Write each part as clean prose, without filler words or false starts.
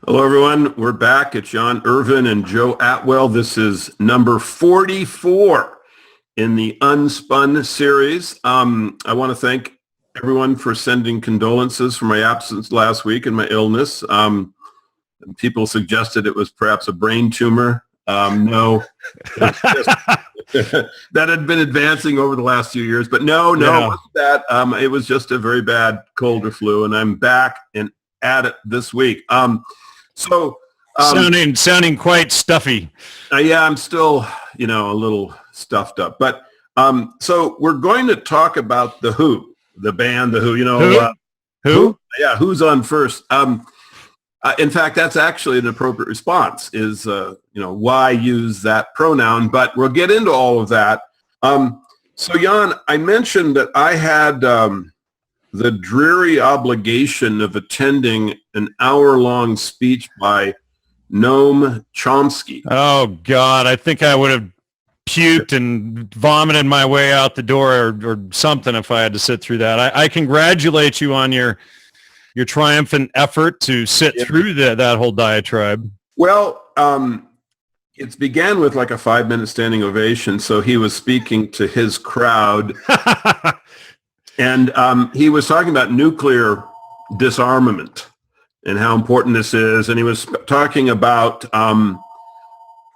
Hello, everyone. We're back. It's Jan Irvin and Joe Atwill. This is number 44 in the UnSpun series. I want to thank everyone for sending condolences for my absence last week and my illness. People suggested it was perhaps a brain tumor. No, that had been advancing over the last few years. But no, it wasn't that. It was just a very bad cold or flu, and I'm back and at it this week. Sounding quite stuffy. Yeah, I'm still, a little stuffed up. But so we're going to talk about the Who, the band, the Who. Who? Yeah, who's on first? In fact, that's actually an appropriate response. Is why use that pronoun? But we'll get into all of that. So Jan, I mentioned that I had the dreary obligation of attending an hour-long speech by Noam Chomsky. Oh, God, I think I would have puked and vomited my way out the door or something if I had to sit through that. I congratulate you on your triumphant effort to sit through that whole diatribe. Well, it began with like a 5-minute standing ovation, so he was speaking to his crowd. And he was talking about nuclear disarmament and how important this is. And he was talking about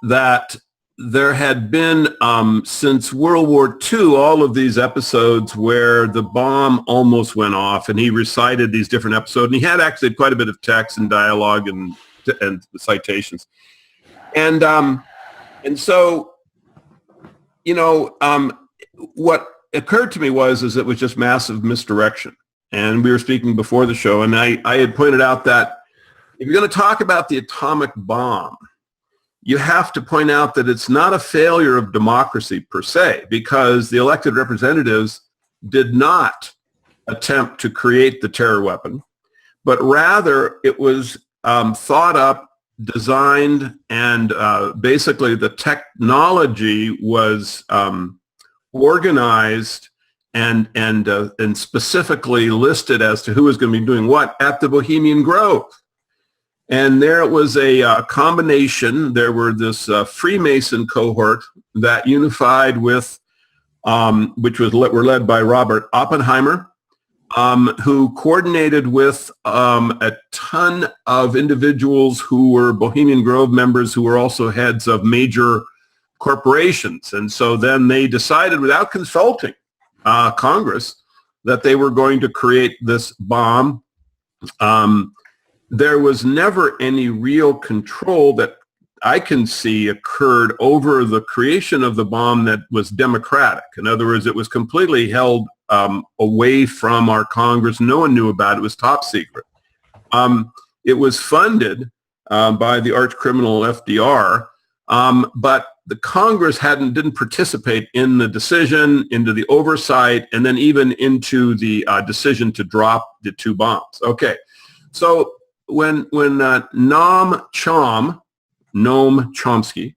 that there had been, since World War II, all of these episodes where the bomb almost went off. And he recited these different episodes. And he had actually quite a bit of text and dialogue and citations. And so, what occurred to me is it was just massive misdirection. And we were speaking before the show, and I had pointed out that if you're going to talk about the atomic bomb, you have to point out that it's not a failure of democracy per se, because the elected representatives did not attempt to create the terror weapon, but rather it was thought up, designed, and basically the technology was organized and specifically listed as to who was going to be doing what at the Bohemian Grove. And there was a combination. There were this Freemason cohort that unified with, which were led by Robert Oppenheimer, who coordinated with a ton of individuals who were Bohemian Grove members who were also heads of major corporations. And so then they decided, without consulting Congress, that they were going to create this bomb. There was never any real control that I can see occurred over the creation of the bomb that was democratic. In other words, it was completely held away from our Congress. No one knew about it. It was top secret. It was funded by the arch criminal FDR, but the Congress didn't participate in the decision, into the oversight, and then even into the decision to drop the two bombs. Okay, so when Noam Chomsky,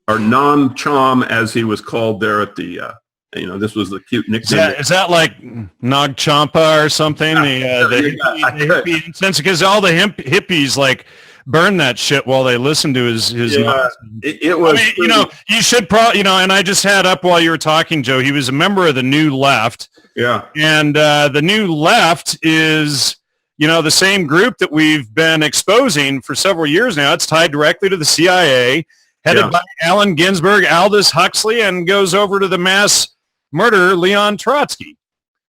or Noam Chom as he was called there at the, this was the cute nickname. Is that like Nag Champa or something? The hippie incense, because all the hippies like burn that shit while they listen to his it was, you should probably, and I just had up while you were talking, Joe, he was a member of the New Left. Yeah. And the New Left is, the same group that we've been exposing for several years now. It's tied directly to the CIA, headed by Allen Ginsberg, Aldous Huxley, and goes over to the mass murderer, Leon Trotsky.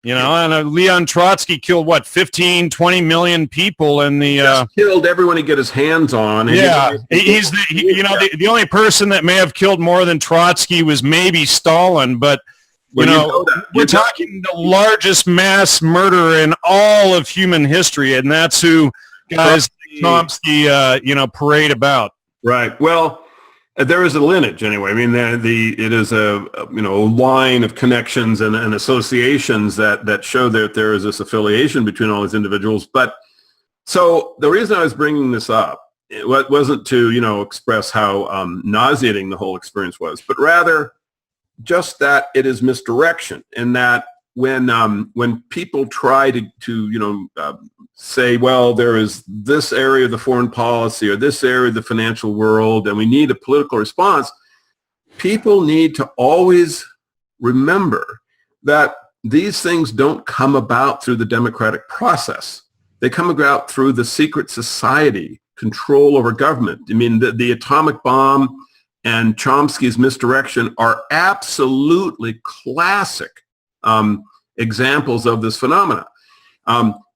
And Leon Trotsky killed, 15, 20 million people in the... killed everyone he get his hands on. He's the only person that may have killed more than Trotsky was maybe Stalin, but, we're talking the largest mass murderer in all of human history, and that's who guys like Chomsky, parade about. Right. Well, there is a lineage anyway. I mean, it is a line of connections and associations that show that there is this affiliation between all these individuals. But so the reason I was bringing this up, it wasn't to express how nauseating the whole experience was, but rather just that it is misdirection, and that when people try to say, well, there is this area of the foreign policy or this area of the financial world, and we need a political response, people need to always remember that these things don't come about through the democratic process. They come about through the secret society, control over government. I mean, the atomic bomb and Chomsky's misdirection are absolutely classic examples of this phenomena.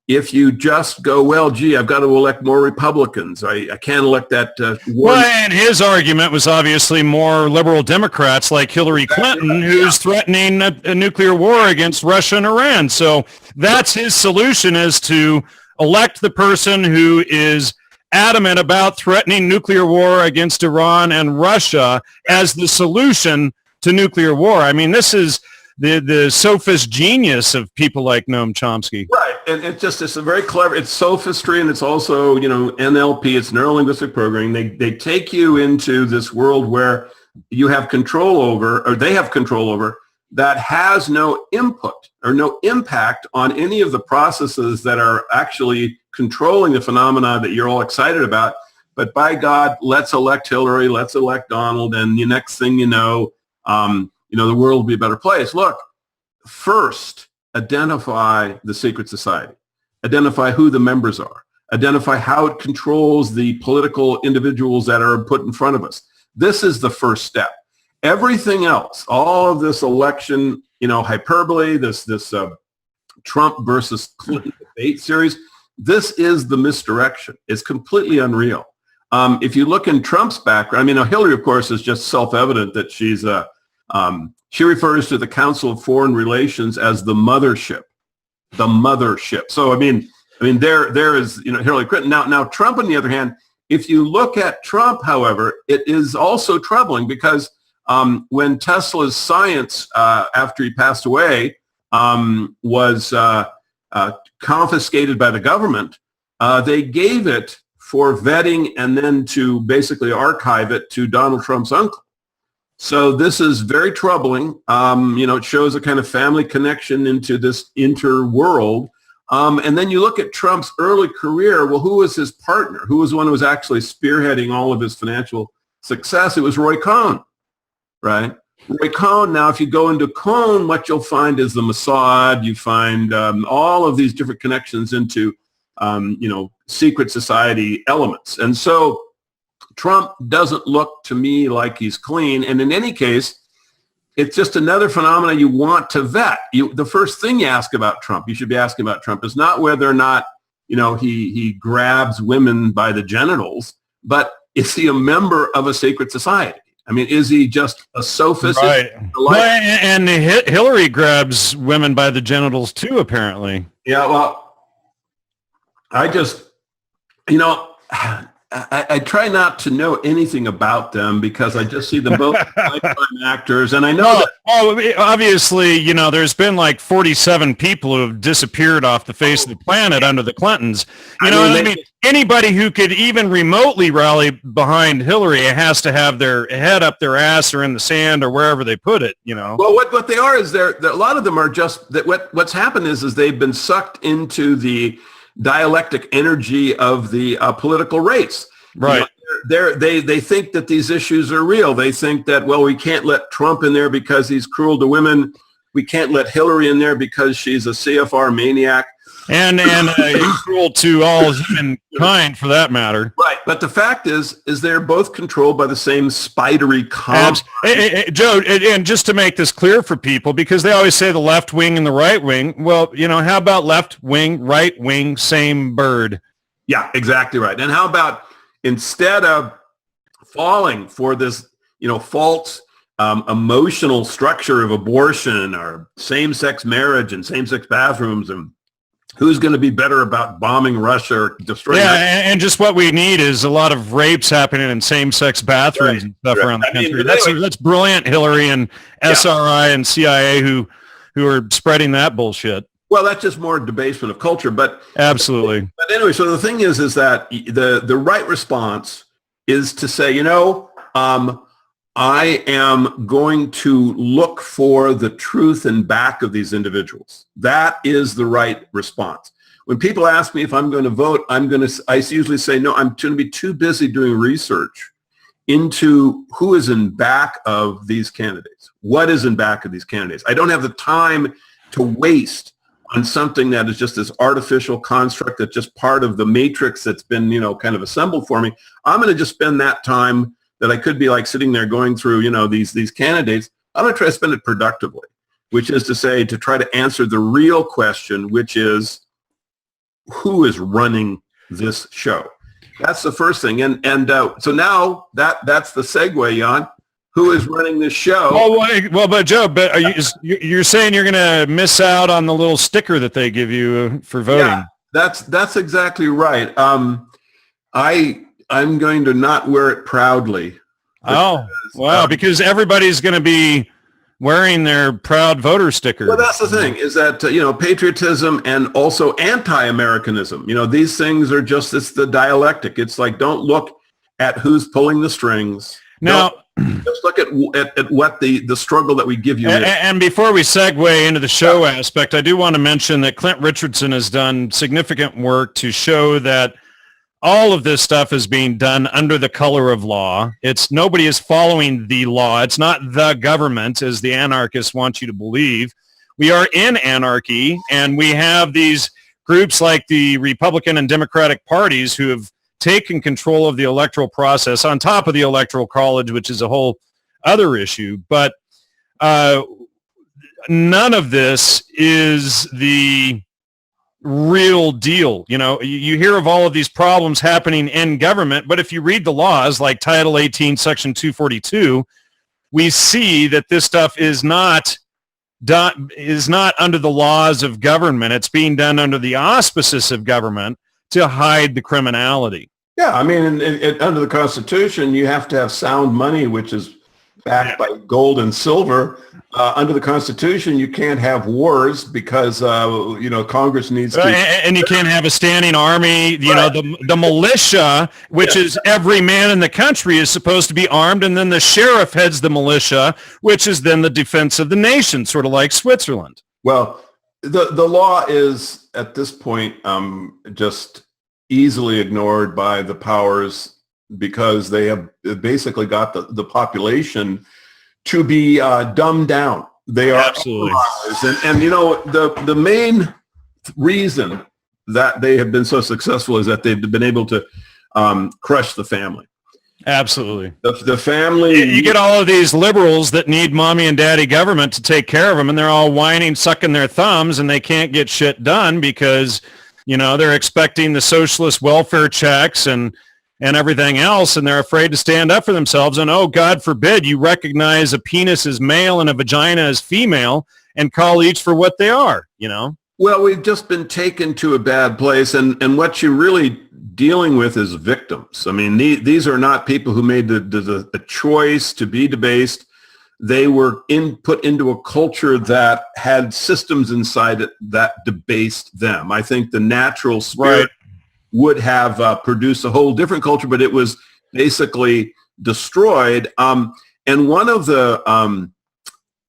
If you just go, well, gee, I've got to elect more Republicans. I can't elect that. Well, and his argument was obviously more liberal Democrats like Hillary Clinton, who's threatening a nuclear war against Russia and Iran. So that's his solution, is to elect the person who is adamant about threatening nuclear war against Iran and Russia as the solution to nuclear war. I mean, this is the sophist genius of people like Noam Chomsky. Right. And it's a very clever, it's sophistry, and it's also, NLP, it's neuro-linguistic programming. They take you into this world where you have control over, or they have control over, that has no input or no impact on any of the processes that are actually controlling the phenomena that you're all excited about. But by God, let's elect Hillary, let's elect Donald, and the next thing you know, the world will be a better place. Look, first, identify the secret society. Identify who the members are. Identify how it controls the political individuals that are put in front of us. This is the first step. Everything else, all of this election, hyperbole, this Trump versus Clinton debate series, this is the misdirection. It's completely unreal. If you look in Trump's background, Hillary, of course, is just self-evident that she's she refers to the Council of Foreign Relations as the mothership. The mothership. So, there is, Hillary Clinton. Now, Trump, on the other hand, if you look at Trump, however, it is also troubling because when Tesla's science, after he passed away, was confiscated by the government, they gave it for vetting and then to basically archive it to Donald Trump's uncle. So this is very troubling. It shows a kind of family connection into this interworld. And then you look at Trump's early career. Well, who was his partner? Who was the one who was actually spearheading all of his financial success? It was Roy Cohn, right? Roy Cohn. Now, if you go into Cohn, what you'll find is the Mossad. You find all of these different connections into, secret society elements. And so Trump doesn't look to me like he's clean. And in any case, it's just another phenomenon you want to vet. The first thing you ask about Trump, you should be asking about Trump, is not whether or not, he grabs women by the genitals, but is he a member of a secret society? Is he just a sophist? Right. And Hillary grabs women by the genitals too, apparently. Yeah, well, I just, I try not to know anything about them because I just see them both as lifetime actors, and I know that. Oh, obviously, there's been like 47 people who have disappeared off the face of the planet under the Clintons. Anybody who could even remotely rally behind Hillary has to have their head up their ass or in the sand or wherever they put it. Well, what they are is a lot of them are just that. What's happened is they've been sucked into the dialectic energy of the political race. Right. They think that these issues are real. They think that, well, we can't let Trump in there because he's cruel to women. We can't let Hillary in there because she's a CFR maniac. And cruel to all humankind, for that matter. Right. But the fact is they're both controlled by the same spidery comp. Hey, Joe, and just to make this clear for people, because they always say the left wing and the right wing. Well, how about left wing, right wing, same bird? Yeah, exactly right. And how about instead of falling for this, false emotional structure of abortion or same-sex marriage and same-sex bathrooms and who's going to be better about bombing Russia or destroying? Yeah, and just what we need is a lot of rapes happening in same-sex bathrooms and stuff around the country. That's brilliant, Hillary and SRI and CIA who are spreading that bullshit. Well, that's just more debasement of culture, but absolutely. But anyway, so the thing is that the right response is to say, I am going to look for the truth and back of these individuals. That is the right response. When people ask me if I'm going to vote, I usually say, no, I'm going to be too busy doing research into who is in back of these candidates. What is in back of these candidates? I don't have the time to waste on something that is just this artificial construct that's just part of the matrix that's been, kind of assembled for me. I'm going to just spend that time that I could be like sitting there going through, these candidates. I'm going to try to spend it productively, which is to say, to try to answer the real question, which is, who is running this show? That's the first thing. And so now that's the segue, Jan. Who is running this show? But Joe, you're saying you're going to miss out on the little sticker that they give you for voting. Yeah, that's exactly right. I'm going to not wear it proudly. Because everybody's going to be wearing their proud voter sticker. Well, that's the thing, is that, patriotism and also anti-Americanism, these things are it's the dialectic. It's like, don't look at who's pulling the strings. Now, just look at what the struggle that we give you. And before we segue into the show aspect, I do want to mention that Clint Richardson has done significant work to show that all of this stuff is being done under the color of law. Nobody is following the law. It's not the government, as the anarchists want you to believe. We are in anarchy, and we have these groups like the Republican and Democratic parties who have taken control of the electoral process on top of the Electoral College, which is a whole other issue. But none of this is the real deal. You hear of all of these problems happening in government, but if you read the laws like Title 18, Section 242, we see that this stuff is not under the laws of government. It's being done under the auspices of government to hide the criminality. Yeah, I mean, under the Constitution, you have to have sound money, which is backed by gold and silver. Under the Constitution, you can't have wars because, Congress needs to... And you can't have a standing army. The militia, which is every man in the country, is supposed to be armed, and then the sheriff heads the militia, which is then the defense of the nation, sort of like Switzerland. Well, the law is, at this point, just easily ignored by the powers because they have basically got the population to be dumbed down. They are absolutely, and the main reason that they have been so successful is that they've been able to crush the family. Absolutely, the family. You get all of these liberals that need mommy and daddy government to take care of them, and they're all whining, sucking their thumbs, and they can't get shit done because they're expecting the socialist welfare checks and everything else, and they're afraid to stand up for themselves. And, oh, God forbid you recognize a penis as male and a vagina as female and call each for what they are, Well, we've just been taken to a bad place, and what you're really dealing with is victims. I mean, these are not people who made the choice to be debased. They were put into a culture that had systems inside it that debased them. I think the natural spirit would have produced a whole different culture, but it was basically destroyed. And one of the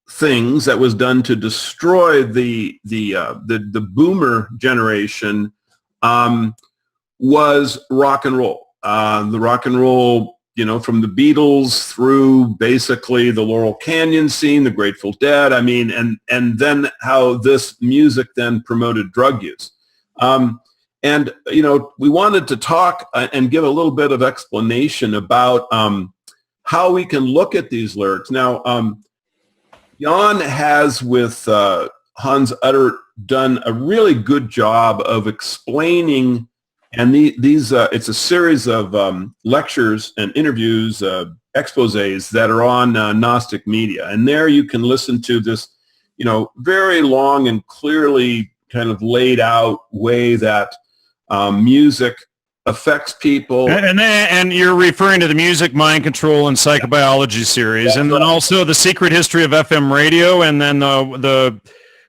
things that was done to destroy the boomer generation was rock and roll. The rock and roll, from the Beatles through basically the Laurel Canyon scene, the Grateful Dead. I mean, and then how this music then promoted drug use. And, we wanted to talk and give a little bit of explanation about how we can look at these lyrics. Now, Jan has, with Hans Utter, done a really good job of explaining, and these it's a series of lectures and interviews, exposés that are on Gnostic Media. And there you can listen to this, very long and clearly kind of laid out way that music affects people. And you're referring to the Music, Mind Control, and Psychobiology series, and then also The Secret History of FM Radio, and then the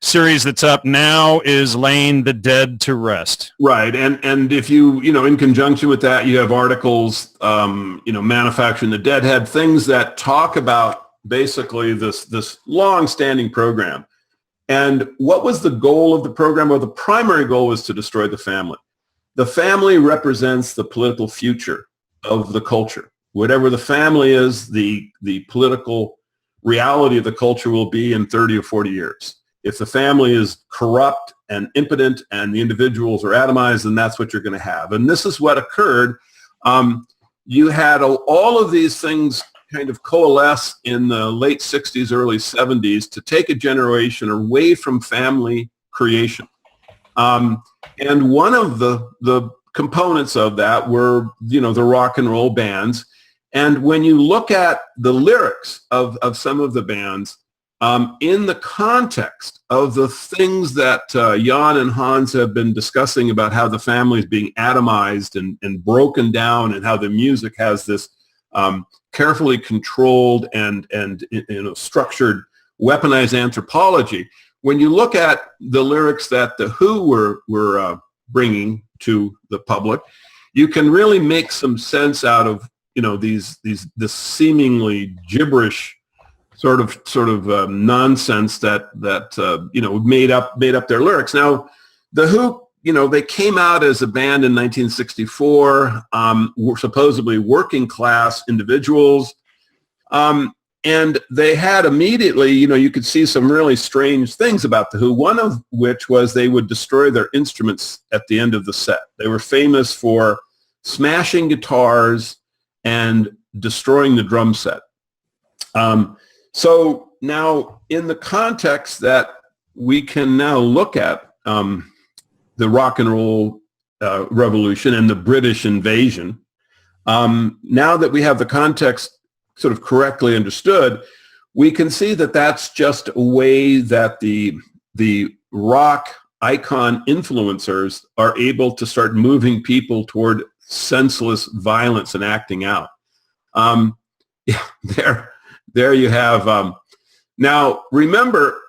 series that's up now is Laying the Dead to Rest. Right. And if in conjunction with that, you have articles, Manufacturing the Deadhead, things that talk about basically this long-standing program. And what was the goal of the program? Well, the primary goal was to destroy the family. The family represents the political future of the culture. Whatever the family is, the political reality of the culture will be in 30 or 40 years. If the family is corrupt and impotent and the individuals are atomized, then that's what you're going to have. And this is what occurred. You had all of these things kind of coalesce in the late 60s, early 70s to take a generation away from family creation. And one of the components of that were, the rock and roll bands. And when you look at the lyrics of some of the bands, in the context of the things that Jan and Hans have been discussing about how the family is being atomized and broken down, and how the music has this carefully controlled and structured weaponized anthropology. When you look at the lyrics that the Who were bringing to the public, you can really make some sense out of this seemingly gibberish sort of nonsense that made up their lyrics. Now, the Who, they came out as a band in 1964, were supposedly working class individuals, and they had immediately, you could see some really strange things about the Who, one of which was they would destroy their instruments at the end of the set. They were famous for smashing guitars and destroying the drum set. So now, in the context that we can now look at the rock and roll revolution and the British invasion, now that we have the context sort of correctly understood, we can see that that's just a way that the rock icon influencers are able to start moving people toward senseless violence and acting out. There you have. Now, remember,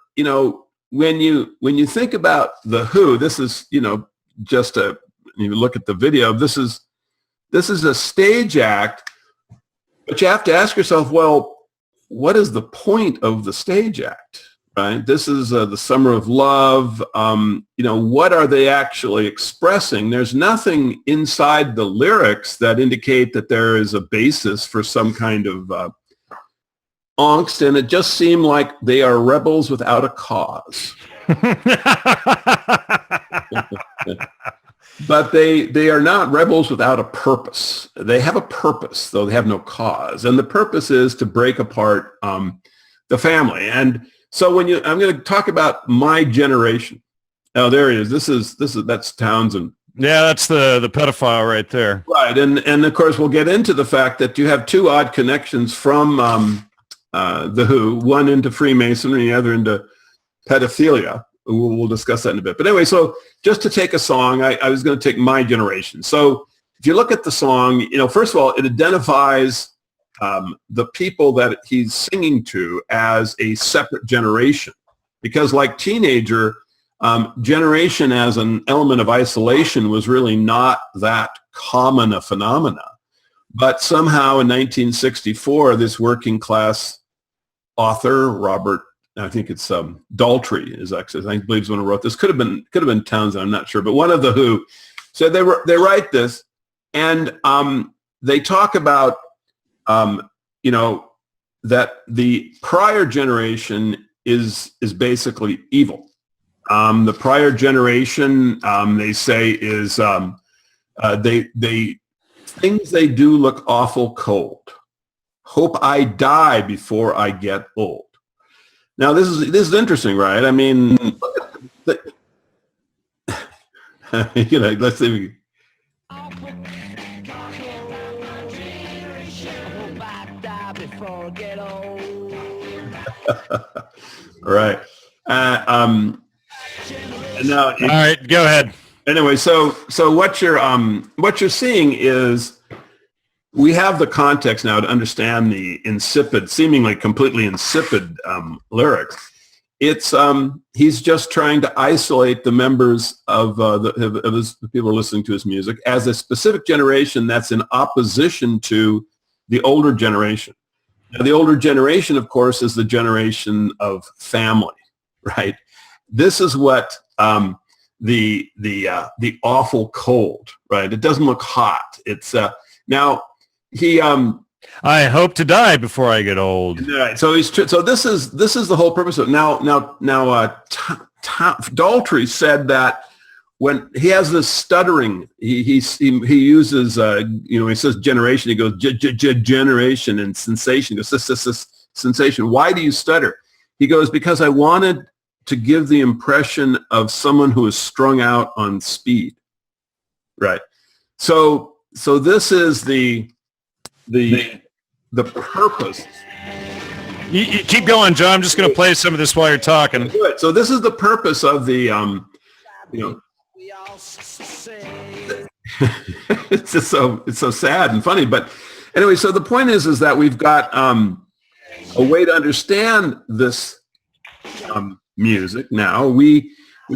when you think about the Who, this is, just you look at the video. This is a stage act, but you have to ask yourself, well, what is the point of the stage act? Right? This is the Summer of Love. What are they actually expressing? There's nothing inside the lyrics that indicate that there is a basis for some kind of angst, and it just seemed like they are rebels without a cause. But they are not rebels without a purpose. They have a purpose, though they have no cause. And the purpose is to break apart the family. And so I'm going to talk about my generation. Oh, there he is. That's Townsend. Yeah, that's the pedophile right there. Right. And of course, we'll get into the fact that you have two odd connections from the Who, one into Freemasonry, the other into pedophilia. We'll discuss that in a bit. But anyway, so just to take a song, I was going to take My Generation. So if you look at the song, first of all, it identifies the people that he's singing to as a separate generation. Because like Teenager, generation as an element of isolation was really not that common a phenomena. But somehow in 1964, this working class author, Robert, I think it's Daltrey, is actually, I believe, is one who wrote this. Could have been Townsend, I'm not sure, but one of the Who. So they write this, and they talk about that the prior generation is basically evil. The prior generation, they say, is they things they do look awful cold. Hope I die before I get old. Now this is interesting, right? I mean, let's see. Right. Now, all right, go ahead. Anyway, so what you're seeing is we have the context now to understand the insipid, seemingly completely insipid lyrics. it's he's just trying to isolate the members of the people listening to his music as a specific generation that's in opposition to the older generation. Now, the older generation, of course, is the generation of family, right? This is what the awful cold, right? It doesn't look hot. It's now he. I hope to die before I get old. Right. So this is the whole purpose of it. Now Daltrey said that when he has this stuttering, he uses he says generation. He goes generation and sensation. He goes this sensation. Why do you stutter? He goes, because I wanted to give the impression of someone who is strung out on speed. Right. So this is the purpose. You keep going, John. I'm just going to play some of this while you're talking. Good. So this is the purpose of the it's just so sad and funny. But anyway, so the point is that we've got a way to understand this music now. We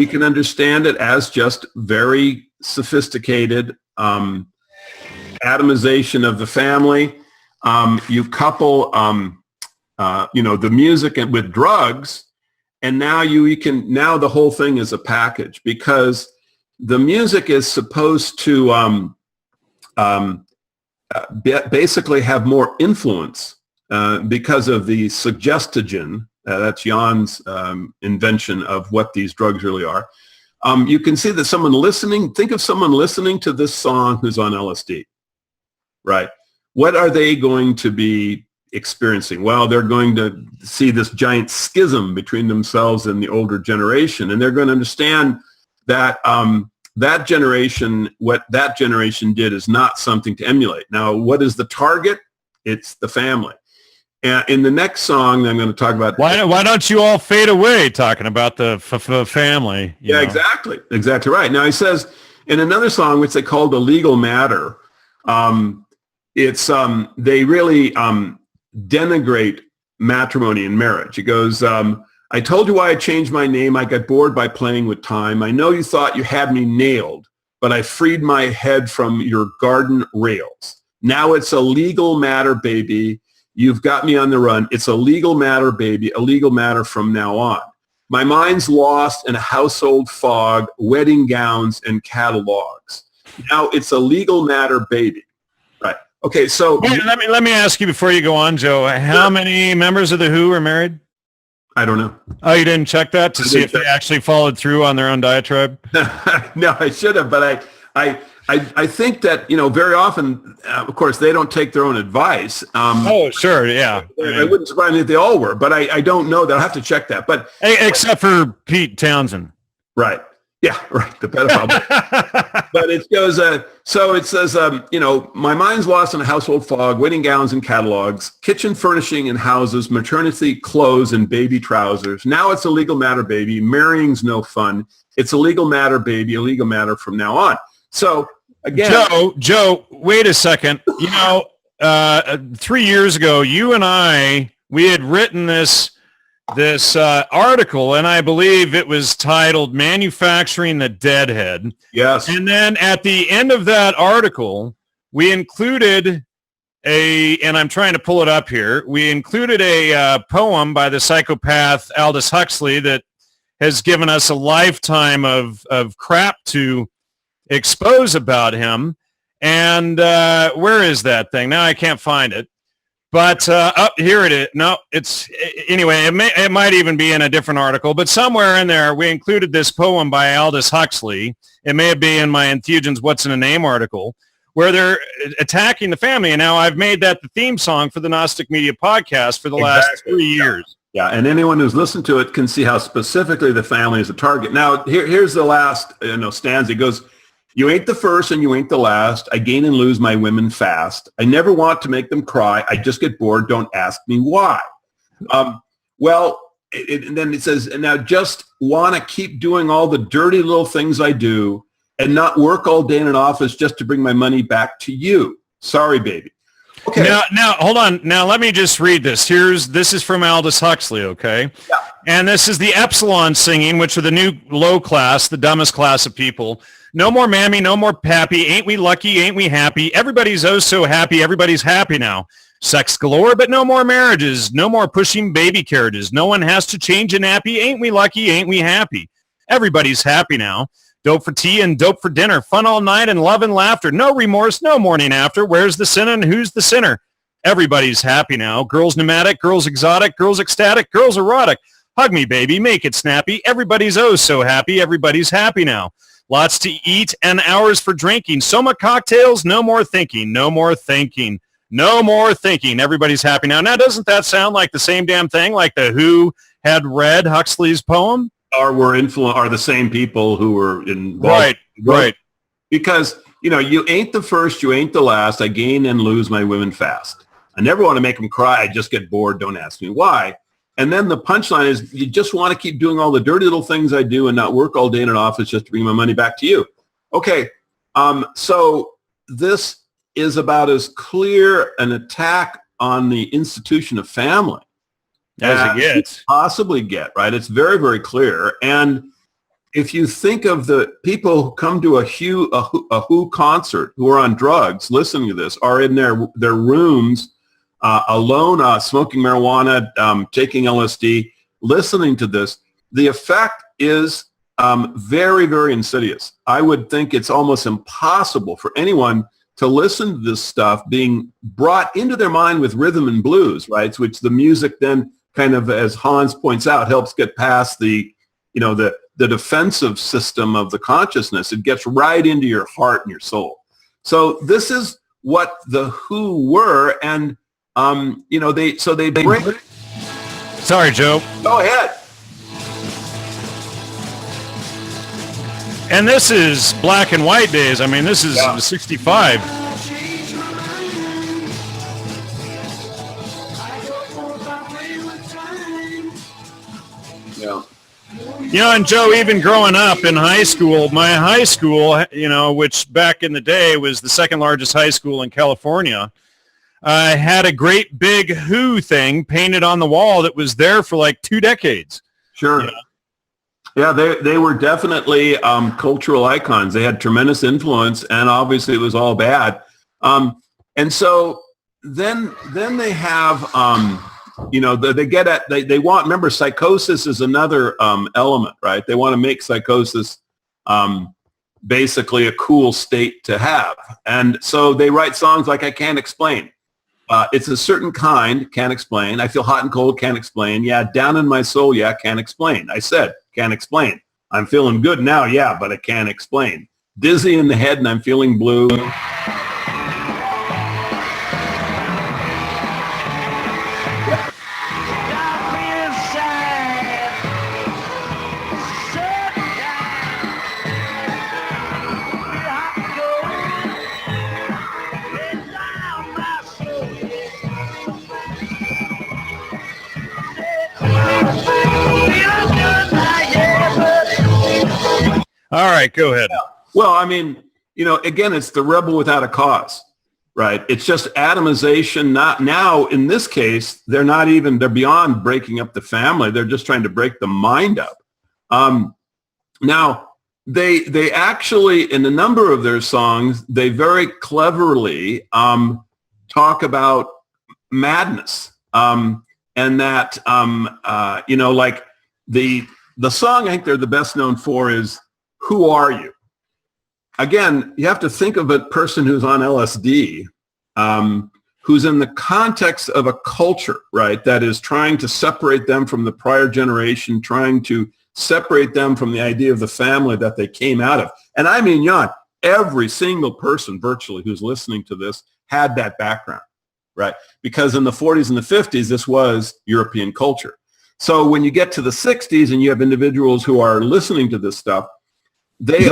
can understand it as just very sophisticated atomization of the family. You couple the music with drugs, and now now the whole thing is a package, because the music is supposed to basically have more influence because of the suggestogen. That's Jan's invention of what these drugs really are. You can see that think of someone listening to this song who's on LSD, right? What are they going to be experiencing? Well, they're going to see this giant schism between themselves and the older generation, and they're going to understand that what that generation did is not something to emulate. Now, what is the target? It's the family. And in the next song, I'm going to talk about... Why don't you all fade away talking about the family? Yeah, exactly. Exactly right. Now, he says in another song, which they called A Legal Matter, it's they really denigrate matrimony and marriage. It goes, I told you why I changed my name. I got bored by playing with time. I know you thought you had me nailed, but I freed my head from your garden rails. Now it's a legal matter, baby. You've got me on the run. It's a legal matter, baby, a legal matter from now on. My mind's lost in a household fog, wedding gowns and catalogs. Now it's a legal matter, baby. Right. Okay, so... Wait, let me ask you before you go on, Joe. How many members of The Who are married? I don't know. Oh, you didn't check that to see if they actually followed through on their own diatribe? No, I should have, but I think that, very often, of course, they don't take their own advice. Oh, sure, yeah. It wouldn't surprise me if they all were, but I don't know that. I'll have to check that. But except for Pete Townsend. Right. Yeah, right. The pedophile. But it goes, so it says, my mind's lost in a household fog, wedding gowns and catalogs, kitchen furnishing and houses, maternity clothes and baby trousers. Now it's a legal matter, baby. Marrying's no fun. It's a legal matter, baby, a legal matter from now on. So, again. Joe, wait a second. 3 years ago, you and we had written this article, and I believe it was titled Manufacturing the Deadhead. Yes. And then at the end of that article, we included and I'm trying to pull it up here, we included a poem by the psychopath Aldous Huxley that has given us a lifetime of crap to expose about him. And where is that thing? Now I can't find it. But here it is. No, anyway, it might even be in a different article, but somewhere in there we included this poem by Aldous Huxley. It may be in my Entheogens What's in a Name article, where they're attacking the family. And now I've made that the theme song for the Gnostic Media podcast for the last 3 years. Yeah, and anyone who's listened to it can see how specifically the family is a target. Now, here's the last stanza. It goes, you ain't the first and you ain't the last. I gain and lose my women fast. I never want to make them cry. I just get bored. Don't ask me why. And then it says, and now just want to keep doing all the dirty little things I do and not work all day in an office just to bring my money back to you. Sorry, baby. Okay. Now, hold on. Now, let me just read this. This is from Aldous Huxley, okay? Yeah. And this is the Epsilon singing, which are the new low class, the dumbest class of people. No more mammy, no more pappy. Ain't we lucky? Ain't we happy? Everybody's oh so happy. Everybody's happy now. Sex galore, but no more marriages. No more pushing baby carriages. No one has to change a nappy. Ain't we lucky? Ain't we happy? Everybody's happy now. Dope for tea and dope for dinner. Fun all night and love and laughter. No remorse, no morning after. Where's the sin and who's the sinner? Everybody's happy now. Girls pneumatic, girls exotic, girls ecstatic, girls erotic. Hug me, baby. Make it snappy. Everybody's oh so happy. Everybody's happy now. Lots to eat and hours for drinking. Soma cocktails. No more thinking. No more thinking. No more thinking. Everybody's happy now. Now, doesn't that sound like the same damn thing like the Who had read Huxley's poem? Or are the same people who were involved. Right, right. Because, you ain't the first, you ain't the last. I gain and lose my women fast. I never want to make them cry. I just get bored. Don't ask me why. And then the punchline is you just want to keep doing all the dirty little things I do and not work all day in an office just to bring my money back to you. Okay. So this is about as clear an attack on the institution of family as it gets. Possibly get, right? It's very, very clear. And if you think of the people who come to a Who concert who are on drugs listening to this, are in their rooms alone, smoking marijuana, taking LSD, listening to this, the effect is very, very insidious. I would think it's almost impossible for anyone to listen to this stuff being brought into their mind with rhythm and blues, right? Which the music then kind of, as Hans points out, helps get past the defensive system of the consciousness. It gets right into your heart and your soul. So this is what the Who were, and they bring. Sorry, Joe. Go ahead. And this is black and white days. I mean, this is 65. Yeah. And Joe, even growing up in high school, my high school, which back in the day was the second largest high school in California, had a great big Who thing painted on the wall that was there for like 2 decades. Sure. Yeah, they were definitely cultural icons. They had tremendous influence, and obviously it was all bad. And so then they have, they get at, they want, remember, psychosis is another element, right? They want to make psychosis basically a cool state to have. And so they write songs like I Can't Explain. It's a certain kind, can't explain. I feel hot and cold, can't explain. Yeah, down in my soul, yeah, can't explain. I said, can't explain. I'm feeling good now, yeah, but I can't explain. Dizzy in the head and I'm feeling blue. All right, go ahead. Well, I mean, again, it's the rebel without a cause, right? It's just atomization. Not now, in this case, they're beyond breaking up the family. They're just trying to break the mind up. Now, they actually, in a number of their songs, they very cleverly talk about madness. And that, like the song I think they're the best known for is Who Are You? Again, you have to think of a person who's on LSD, who's in the context of a culture, right, that is trying to separate them from the prior generation, trying to separate them from the idea of the family that they came out of. And I mean, Jan, every single person virtually who's listening to this had that background, right? Because in the 40s and the 50s, this was European culture. So when you get to the 60s and you have individuals who are listening to this stuff, they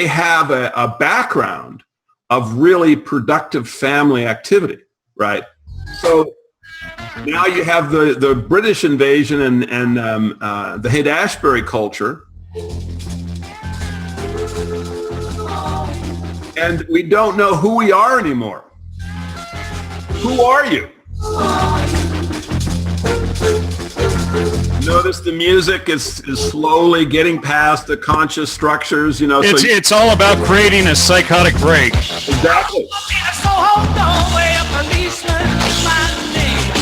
have a background of really productive family activity, right? So now you have the British invasion and the Haight-Ashbury culture, and we don't know who we are anymore. Who are you? Notice the music is slowly getting past the conscious structures, you know. It's all about creating a psychotic break. Exactly. So hold on, way a policeman my name.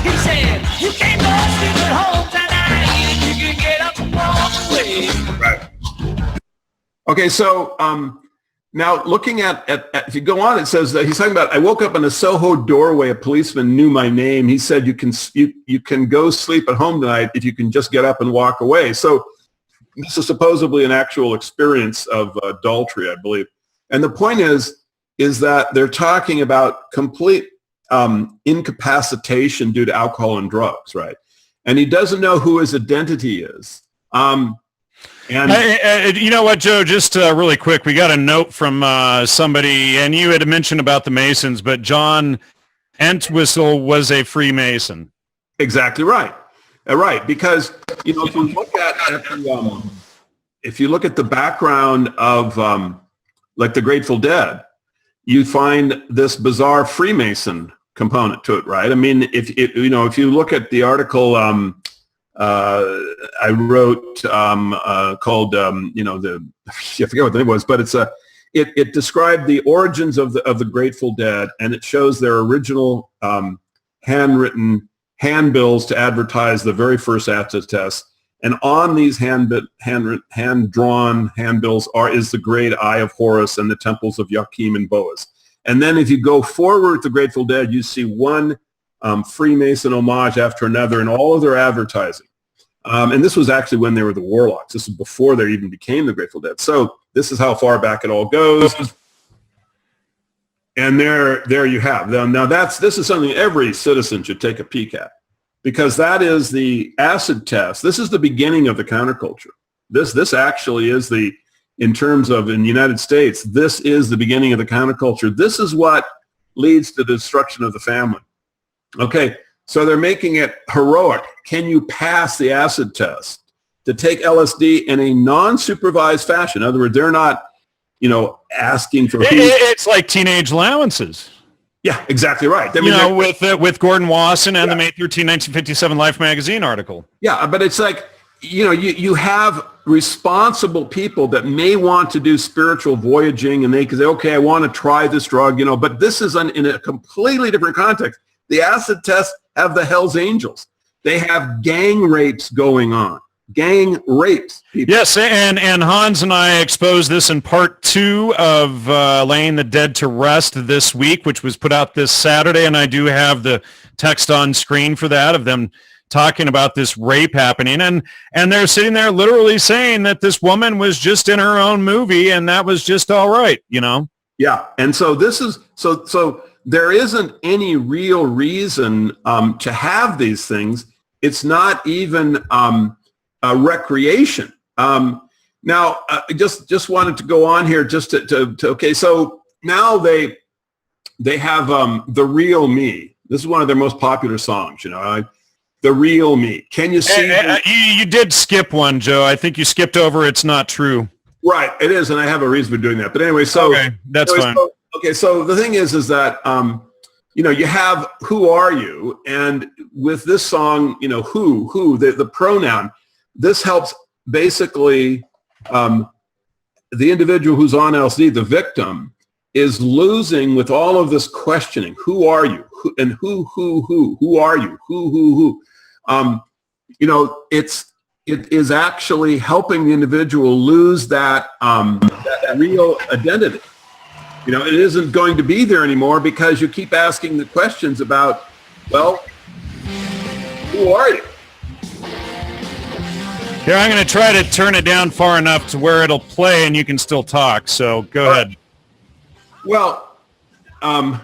He said, you can't go sleep at home tonight. You can get up and walk away. Right. Okay, so now looking at if you go on, it says that he's talking about, I woke up in a Soho doorway. A policeman knew my name. He said, you can go sleep at home tonight if you can just get up and walk away. So this is supposedly an actual experience of adultery, I believe. And the point is that they're talking about complete incapacitation due to alcohol and drugs, right? And he doesn't know who his identity is. And you know what, Joe, just really quick, we got a note from somebody, and you had mentioned about the Masons, but John Entwistle was a Freemason. Exactly right. Right, because, you know, if you look at the background of like the Grateful Dead, you find this bizarre Freemason component to it, right? I mean, if you look at the article I wrote called I forget what the name was, but it described the origins of the Grateful Dead, and it shows their original handwritten handbills to advertise the very first acid test. And on these hand-drawn handbills is the great Eye of Horus and the temples of Joachim and Boaz. And then if you go forward with the Grateful Dead, you see one Freemason homage after another in all of their advertising. And this was actually when they were the Warlocks. This was before they even became the Grateful Dead. So this is how far back it all goes. And there you have. Now this is something every citizen should take a peek at, because that is the acid test. This is the beginning of the counterculture. This actually is in terms of in the United States, this is the beginning of the counterculture. This is what leads to the destruction of the family. Okay, so they're making it heroic. Can you pass the acid test to take LSD in a non-supervised fashion? In other words, they're not, asking for... It's like teenage allowances. Yeah, exactly right. I mean, with Gordon Wasson and the May 13, 1957 Life magazine article. Yeah, but it's like, you have responsible people that may want to do spiritual voyaging, and they can say, okay, I want to try this drug, but this is in a completely different context. The acid tests have the Hells Angels. They have gang rapes going on. Gang rapes. People. Yes, and Hans and I exposed this in part 2 of Laying the Dead to Rest this week, which was put out this Saturday, and I do have the text on screen for that of them talking about this rape happening, and they're sitting there literally saying that this woman was just in her own movie and that was just all right, Yeah, and so this is so there isn't any real reason to have these things. It's not even a recreation. Now, I just wanted to go on here just to okay. So now they have The Real Me. This is one of their most popular songs. The Real Me. Can you see? You did skip one, Joe. I think you skipped over It's Not True. Right, it is, and I have a reason for doing that. But anyway, so okay, that's fine. So the thing is that you have Who Are You, and with this song, who the pronoun. This helps basically the individual who's on LSD, the victim, is losing with all of this questioning. Who are you? And who are you? Who? It is actually helping the individual lose that real identity. It isn't going to be there anymore because you keep asking the questions about, well, who are you? Here, I'm going to try to turn it down far enough to where it'll play and you can still talk. So go ahead. Well, I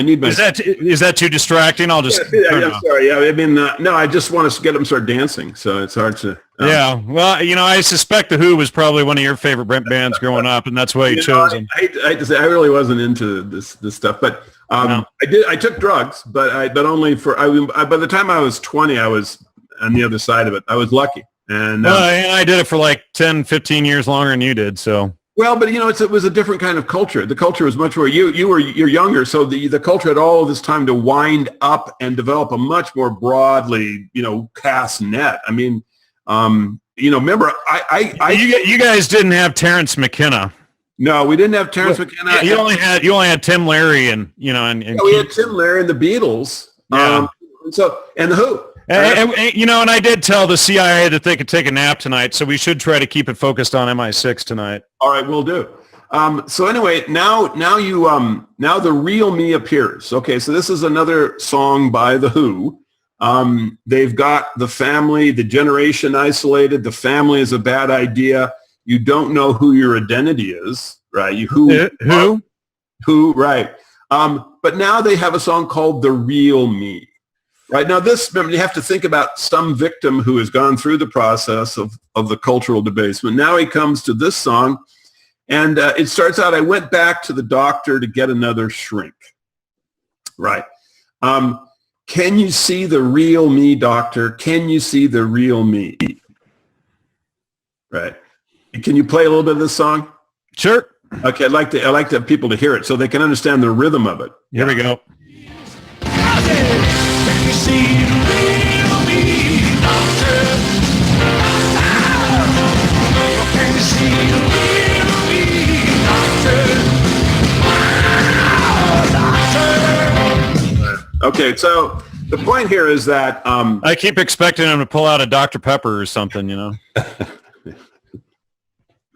need my... Is that too distracting? I'll just... Yeah, sorry. Yeah, I mean, no, I just want to get them start dancing, so it's hard to... Yeah, well, I suspect The Who was probably one of your favorite bands growing up, and that's why you chose them. I hate to say, I really wasn't into this stuff, but no. I took drugs, but only for... by the time I was 20, I was on the other side of it. I was lucky. And I did it for like 10, 15 years longer than you did, so... Well, but it was a different kind of culture. The culture was much more, you're younger, so the culture had all of this time to wind up and develop a much more broadly, cast net. I mean, remember, you guys didn't have Terrence McKenna. No, we didn't have Terrence McKenna. You only had Tim Larry and we had Tim Larry and the Beatles. Yeah. And the Who. And I did tell the CIA that they could take a nap tonight, so we should try to keep it focused on MI6 tonight. All right, we'll do. So anyway, now the real me appears. Okay, so this is another song by the Who. They've got the family, the generation isolated. The family is a bad idea. You don't know who your identity is, right? Who, right? But now they have a song called "The Real Me." Right now, remember, you have to think about some victim who has gone through the process of the cultural debasement. Now he comes to this song, and it starts out, "I went back to the doctor to get another shrink." Right. Can you see the real me, doctor? Can you see the real me? Right. Can you play a little bit of this song? Sure. Okay, I'd like to have people to hear it so they can understand the rhythm of it. Here we go. Okay, so the point here is that I keep expecting him to pull out a Dr. Pepper or something,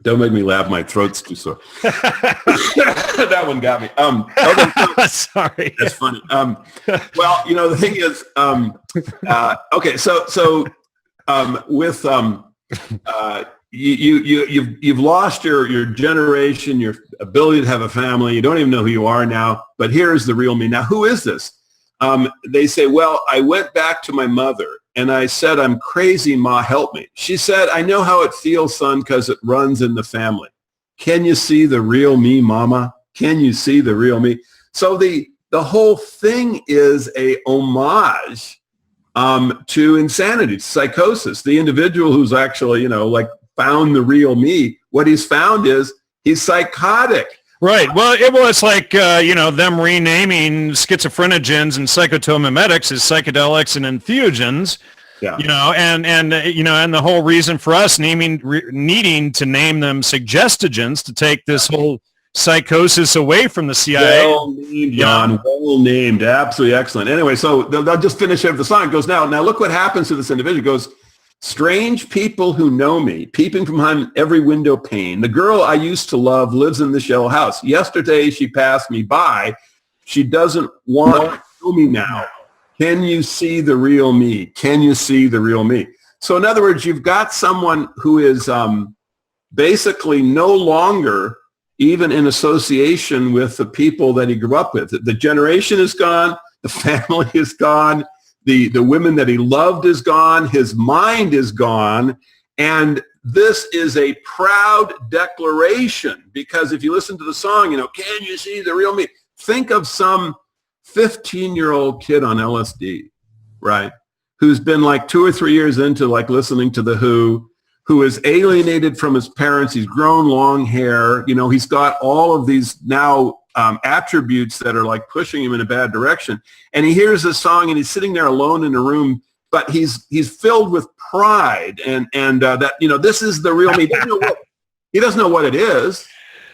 Don't make me laugh. My throat's too sore. That one got me. Okay, sorry. That's funny. Well, the thing is, okay, so with you've lost your generation, your ability to have a family. You don't even know who you are now. But here's the real me. Now, who is this? They say, well, I went back to my mother and I said, I'm crazy, Ma, help me. She said, I know how it feels, son, because it runs in the family. Can you see the real me, Mama? Can you see the real me? So the whole thing is a homage to insanity, psychosis. The individual who's actually, found the real me, what he's found is he's psychotic. Right. Well, it's like, them renaming schizophrenogens and psychotomimetics as psychedelics and entheogens, and the whole reason for us needing to name them suggestogens to take this whole psychosis away from the CIA. Well named, Jan. Well named. Absolutely excellent. Anyway, so they'll just finish up the song. It goes, now look what happens to this individual. It goes, strange people who know me, peeping from behind every window pane. The girl I used to love lives in this yellow house. Yesterday, she passed me by. She doesn't want to know me now. Can you see the real me? Can you see the real me? So in other words, you've got someone who is basically no longer even in association with the people that he grew up with. The generation is gone. The family is gone. The women that he loved is gone. His mind is gone. And this is a proud declaration because if you listen to the song, can you see the real me? Think of some 15-year-old kid on LSD, right? Who's been like 2 or 3 years into listening to the who is alienated from his parents. He's grown long hair. He's got all of these now attributes that are pushing him in a bad direction. And he hears this song and he's sitting there alone in a room, but he's filled with pride and that, this is the real me. He doesn't know what it is.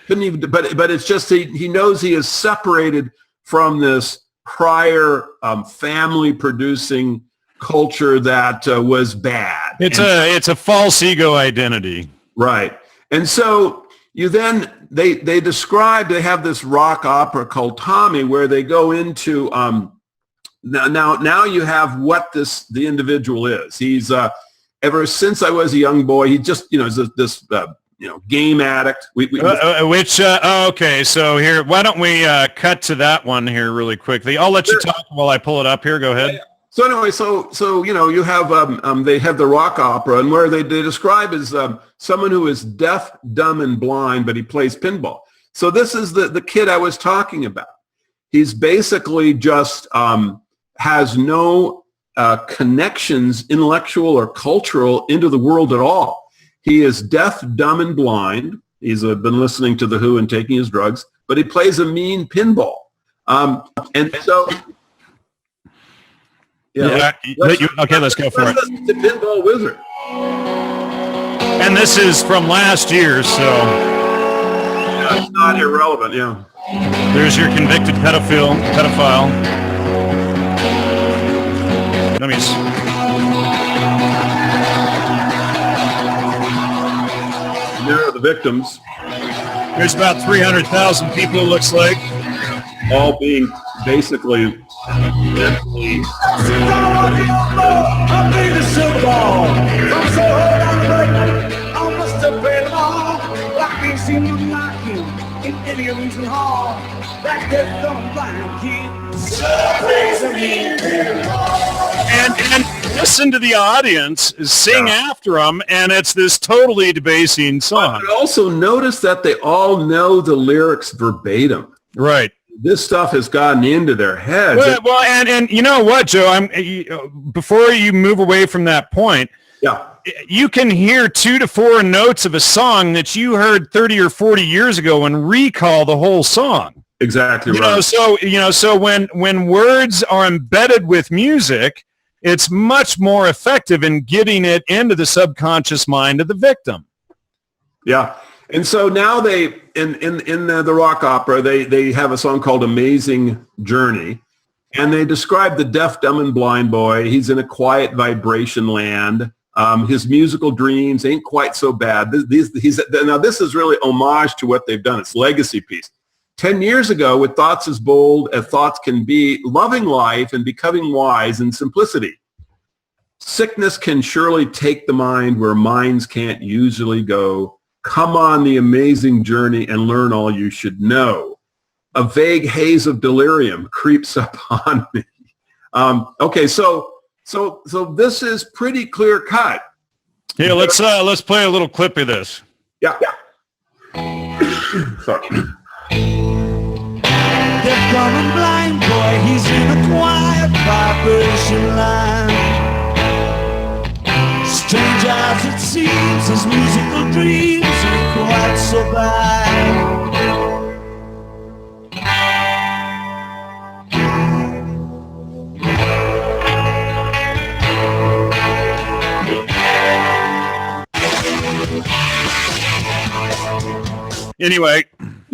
Couldn't even, but it's just, he knows he is separated from this prior family producing culture that was bad. It's a false ego identity. Right. And so you then, they have this rock opera called Tommy where they go into, now you have what the individual is. He's, ever since I was a young boy, he just, is this game addict. Okay. So here, why don't we cut to that one here really quickly? I'll let you talk while I pull it up here. Go ahead. So anyway, you have they have the rock opera, and where they describe as someone who is deaf, dumb, and blind, but he plays pinball. So this is the kid I was talking about. He's basically just has no connections, intellectual or cultural, into the world at all. He is deaf, dumb, and blind. He's been listening to The Who and taking his drugs, but he plays a mean pinball. And so, let's go for it. Let's listen to Pinball Wizard. And this is from last year, so Yeah, it's not irrelevant. Yeah. there's your convicted pedophile. Let me. There are the victims, There's about 300,000 people. It looks like. all being basically mentally. And listen to the audience sing after them, and it's this totally debasing song. But also notice that they all know the lyrics verbatim. Right. This stuff has gotten into their heads. Well, and you know what, Joe? Before you move away from that point, Yeah. you can hear 2 to 4 notes of a song that you heard 30 or 40 years ago and recall the whole song. Exactly You right. know, so when words are embedded with music, it's much more effective in getting it into the subconscious mind of the victim. Yeah. And so now they, in the rock opera, they have a song called Amazing Journey. And they describe the deaf, dumb, and blind boy. He's in a quiet vibration land. His musical dreams ain't quite so bad. Now, this is really homage to what they've done. It's legacy piece. 10 years ago, with thoughts as bold as thoughts can be, loving life and becoming wise in simplicity. Sickness can surely take the mind where minds can't usually go. Come on the amazing journey and learn all you should know. A vague haze of delirium creeps upon me. Okay, so this is pretty clear cut. Here, let's play a little clip of this. Yeah. Sorry. Deaf, dumb, and blind boy, he's in a quiet vibration line. Strange as it seems, his musical dreams ain't quite so bad. Anyway,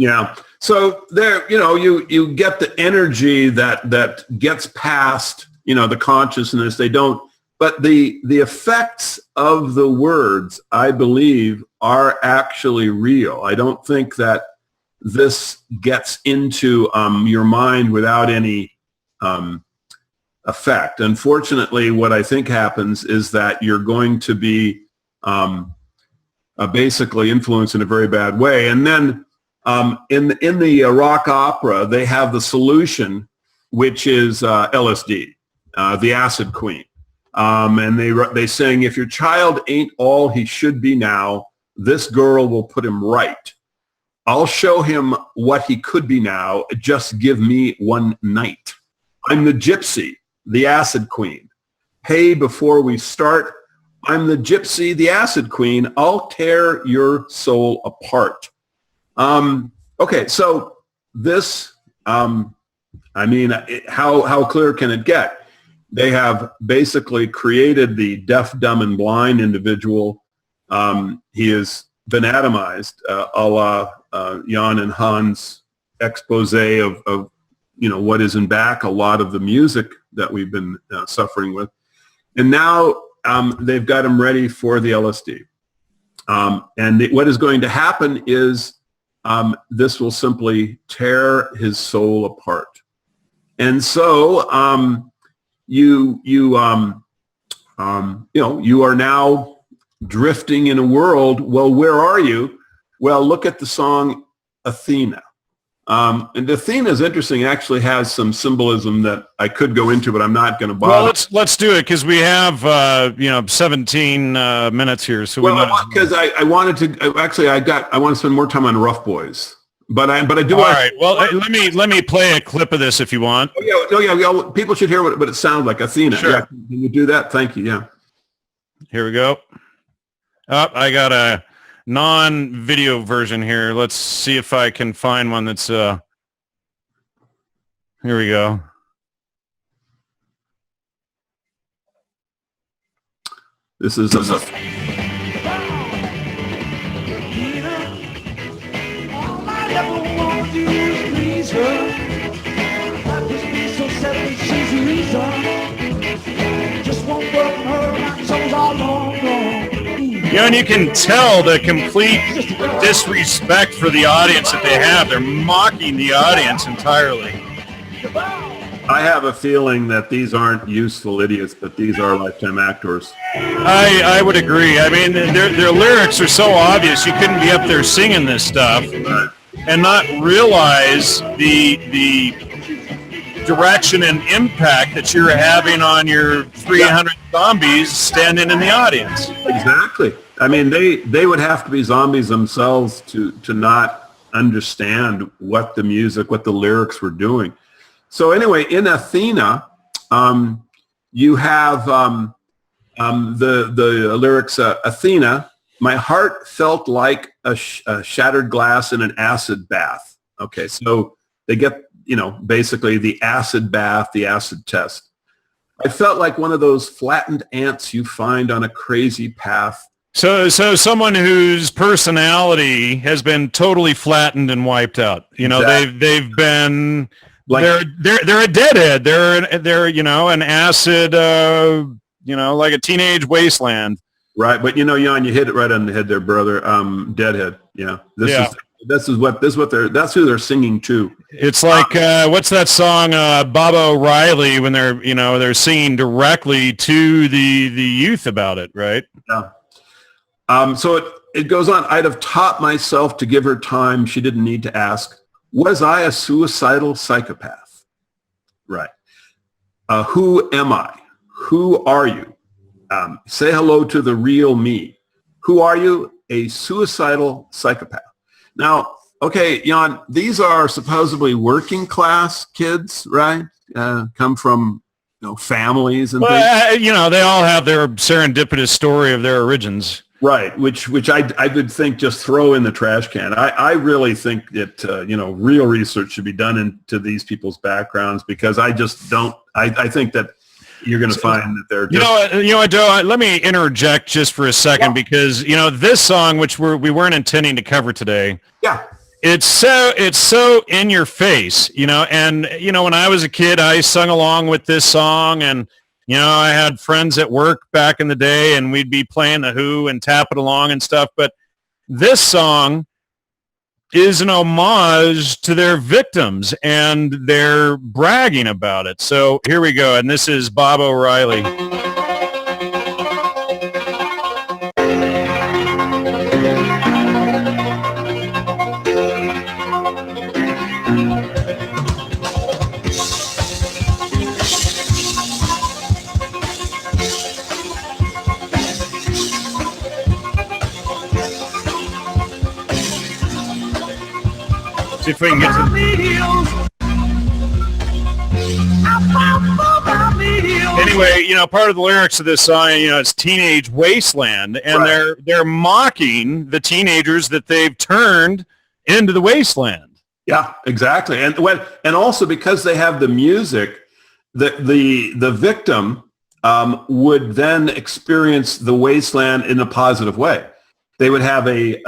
Yeah. So there, you get the energy that gets past, the consciousness. They don't, but the effects of the words, I believe, are actually real. I don't think that this gets into your mind without any effect. Unfortunately, what I think happens is that you're going to be basically influenced in a very bad way. And then in the rock opera, they have the solution, which is LSD, the acid queen. And they sing, if your child ain't all he should be now, this girl will put him right. I'll show him what he could be now. Just give me one night. I'm the gypsy, the acid queen. Hey, before we start, I'm the gypsy, the acid queen. I'll tear your soul apart. Okay, so this, how clear can it get? They have basically created the deaf, dumb, and blind individual. He has been atomized, a la Jan and Hans' expose of what is in back a lot of the music that we've been suffering with. And now they've got him ready for the LSD. What is going to happen is this will simply tear his soul apart. And so you are now drifting in a world. Well, where are you? Well, look at the song Athena. And Athena is interesting. It actually has some symbolism that I could go into, but I'm not going to bother. Well, let's do it because we have 17 minutes here. So because I wanted to I want to spend more time on Rough Boys, but I do. All right. Well, let me play a clip of this if you want. Yeah. People should hear what it sounds like. Athena. Sure. Yeah, can you do that? Thank you. Yeah. Here we go. I got non-video version here. Let's see if I can find one that's here we go. This is a and you can tell the complete disrespect for the audience that they have. They're mocking the audience entirely. I have a feeling that these aren't useful idiots, but these are lifetime actors. I would agree. I mean, their lyrics are so obvious. You couldn't be up there singing this stuff and not realize the direction and impact that you're having on your 300 zombies standing in the audience. Exactly. I mean, they would have to be zombies themselves to not understand what the music, what the lyrics were doing. So anyway, in Athena, you have the lyrics, Athena, my heart felt like a shattered glass in an acid bath. Okay, so they get, basically the acid bath, the acid test. I felt like one of those flattened ants you find on a crazy path. So someone whose personality has been totally flattened and wiped out. Exactly. They've been... Like, they're a deadhead. They're an acid, like a teenage wasteland. Right, but Jan, you hit it right on the head there, brother. Deadhead. Yeah. That's who they're singing to. It's like what's that song, Bob O'Reilly, when they're singing directly to the youth about it, right? Yeah. So it goes on. I'd have taught myself to give her time. She didn't need to ask. Was I a suicidal psychopath? Right. Who am I? Who are you? Say hello to the real me. Who are you? A suicidal psychopath. Now, okay, Jan, these are supposedly working class kids, right? Come from families and things. They all have their serendipitous story of their origins. Right, which I would think just throw in the trash can. I really think that real research should be done into these people's backgrounds, because I just don't. I think that you're going to find that they're just, Joe. Let me interject just for a second, because this song, which we weren't intending to cover today. Yeah. It's so in your face, and when I was a kid, I sung along with this song, and I had friends at work back in the day, and we'd be playing The Who and tapping along and stuff. But this song is an homage to their victims, and they're bragging about it. So here we go, and this is Bob O'Reilly. See if we can get to... Anyway, part of the lyrics of this song, it's Teenage Wasteland, and right. they're mocking the teenagers that they've turned into the wasteland. Yeah, exactly. And also because they have the music, the victim would then experience the wasteland in a positive way. They would have a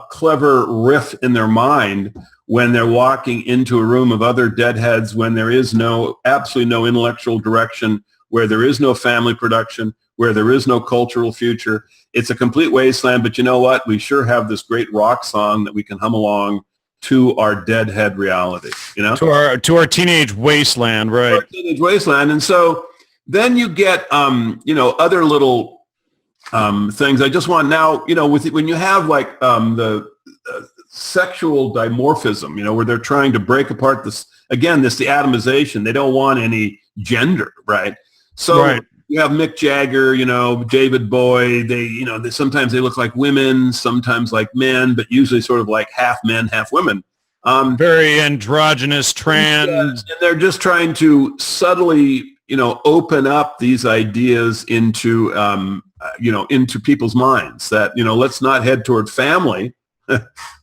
clever riff in their mind when they're walking into a room of other deadheads, when there is absolutely no intellectual direction, where there is no family production, where there is no cultural future. It's a complete wasteland, but you know what? We sure have this great rock song that we can hum along to our deadhead reality, To our teenage wasteland, right? Our teenage wasteland. And so then you get, other little things. I just want now, when you have like the sexual dimorphism, where they're trying to break apart the atomization. They don't want any gender, right? So right. You have Mick Jagger, David Bowie. They sometimes they look like women, sometimes like men, but usually sort of like half men, half women. Very androgynous, trans. And they're just trying to subtly, open up these ideas into into people's minds that, let's not head toward family.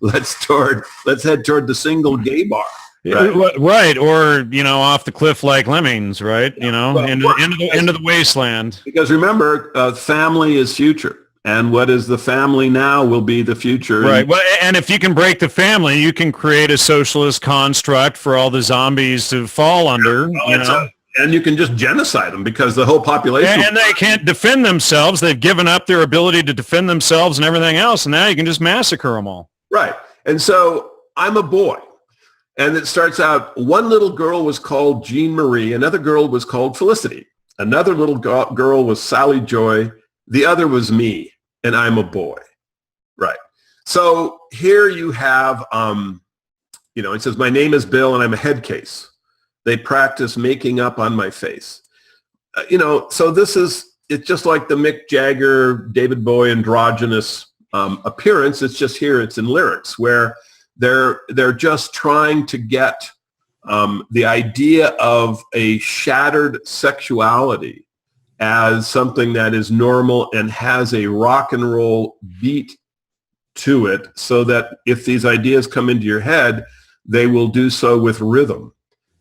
let's head toward the single gay bar. Right. Or, off the cliff like lemmings, right? Into the wasteland. Because remember, family is future. And what is the family now will be the future. Right. Well, and if you can break the family, you can create a socialist construct for all the zombies to fall under, and you can just genocide them because the whole population. And they can't defend themselves. They've given up their ability to defend themselves and everything else. And now you can just massacre them all. Right. And so I'm a boy. And it starts out, one little girl was called Jean Marie. Another girl was called Felicity. Another little girl was Sally Joy. The other was me. And I'm a boy. Right. So here you have, it says, my name is Bill and I'm a head case. They practice making up on my face. So it's just like the Mick Jagger, David Bowie androgynous appearance. It's just here, it's in lyrics where they're just trying to get the idea of a shattered sexuality as something that is normal and has a rock and roll beat to it, so that if these ideas come into your head, they will do so with rhythm,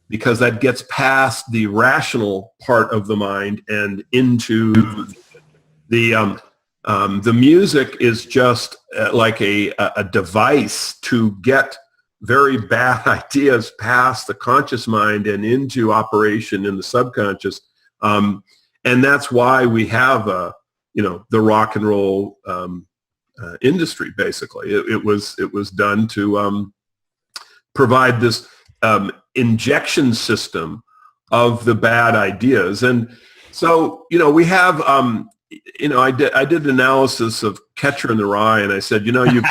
because that gets past the rational part of the mind and into the music is just like a device to get very bad ideas past the conscious mind and into operation in the subconscious. And that's why we have, the rock and roll industry. Basically, it was done to provide this injection system of the bad ideas. And so, we have, I did an analysis of Catcher in the Rye, and I said, you've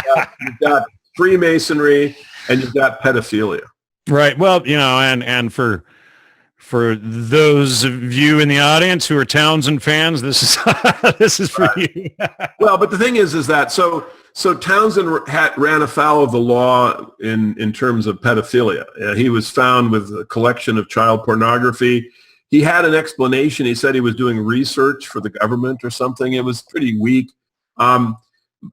got Freemasonry and you've got pedophilia. Right. Well, and for those of you in the audience who are Townsend fans, this is for you. Well, but the thing is that so Townsend ran afoul of the law in terms of pedophilia. He was found with a collection of child pornography. He had an explanation. He said he was doing research for the government or something. It was pretty weak. And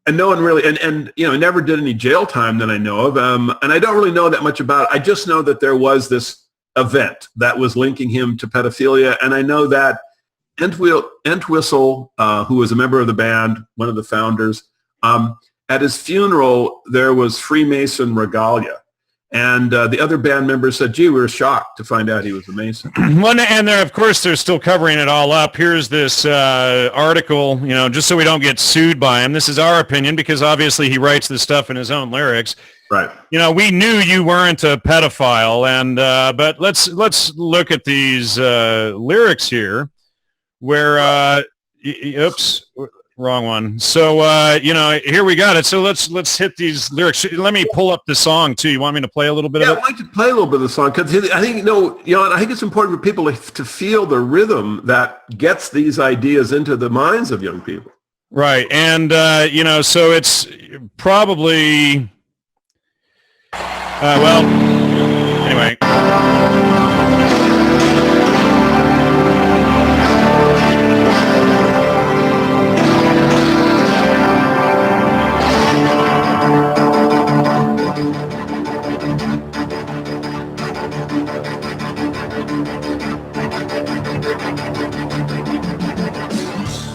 no one really, and never did any jail time that I know of. And I don't really know that much about it. I just know that there was this event that was linking him to pedophilia. And I know that Entwistle, who was a member of the band, one of the founders, at his funeral, there was Freemason regalia. And the other band members said, gee, we were shocked to find out he was a Mason. Well, and they're still covering it all up. Here's this article, just so we don't get sued by him. This is our opinion because obviously he writes this stuff in his own lyrics. Right. We knew you weren't a pedophile, and but let's look at these lyrics here, where oops, wrong one. So here we got it. So let's hit these lyrics. Let me pull up the song too. You want me to play a little bit of it? Yeah, I'd like to play a little bit of the song because I think I think it's important for people to feel the rhythm that gets these ideas into the minds of young people. Right, and so it's probably. Well, anyway.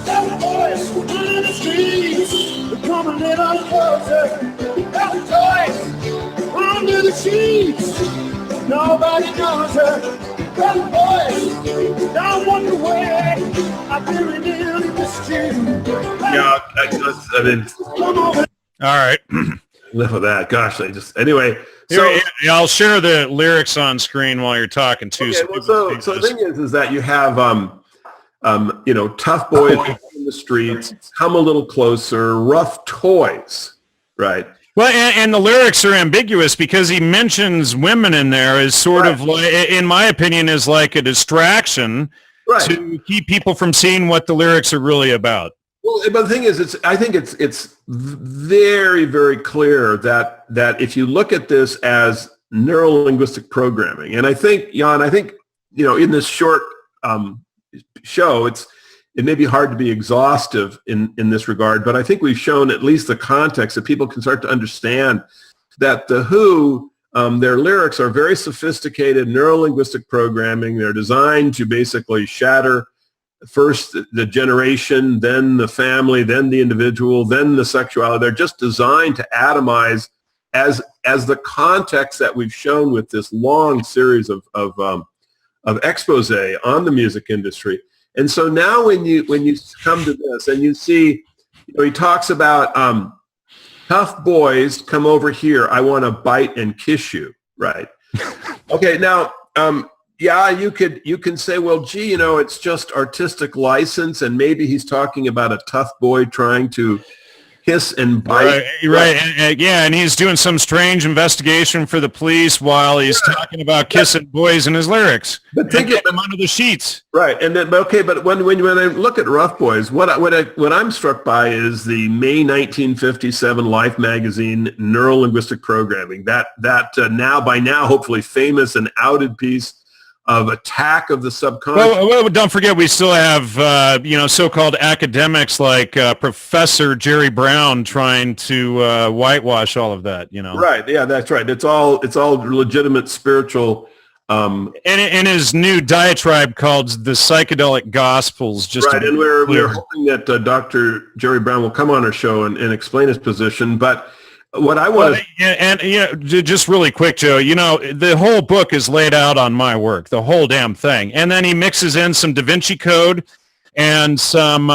Them boys in the streets, come a little closer. Them toys under the sheets, nobody knows her. Them boys don't wonder where I really miss you. Yeah, I mean, all right. Enough of that. Gosh, anyway. So here, I'll share the lyrics on screen while you're talking too. Okay, so the thing is that you have tough boys in the streets, come a little closer, rough toys, right? Well, and the lyrics are ambiguous because he mentions women in there as sort of, like, in my opinion, is like a distraction to keep people from seeing what the lyrics are really about. Well, but the thing is, I think it's very, very clear that if you look at this as neuro-linguistic programming, and I think, Jan, in this short show, it may be hard to be exhaustive in this regard, but I think we've shown at least the context that people can start to understand that the Who, their lyrics are very sophisticated neurolinguistic programming. They're designed to basically shatter first the generation, then the family, then the individual, then the sexuality. They're just designed to atomize as the context that we've shown with this long series of expose on the music industry. And so now when you come to this and you see, he talks about tough boys, come over here, I want to bite and kiss you, right? Okay, now, yeah, you can say, well, gee, it's just artistic license, and maybe he's talking about a tough boy trying to kiss and bite. Right. And he's doing some strange investigation for the police while he's talking about kissing boys in his lyrics. But think of them under the sheets. Right, and then but when I look at Rough Boys, what I'm struck by is the May 1957 Life magazine neurolinguistic programming. That by now hopefully famous and outed piece of attack of the subconscious. Well, don't forget we still have so-called academics like Professor Jerry Brown trying to whitewash all of that. Right. Yeah, that's right. It's all legitimate spiritual. In his new diatribe called "The Psychedelic Gospels," just right. And we're hoping that Dr. Jerry Brown will come on our show and explain his position, but. What I want just really quick, Joe, the whole book is laid out on my work, the whole damn thing. And then he mixes in some Da Vinci Code and some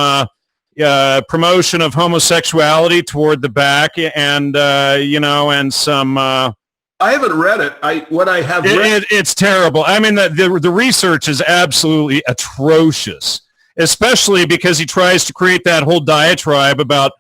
promotion of homosexuality toward the back and, and some... I haven't read it. It's terrible. I mean, the research is absolutely atrocious, especially because he tries to create that whole diatribe about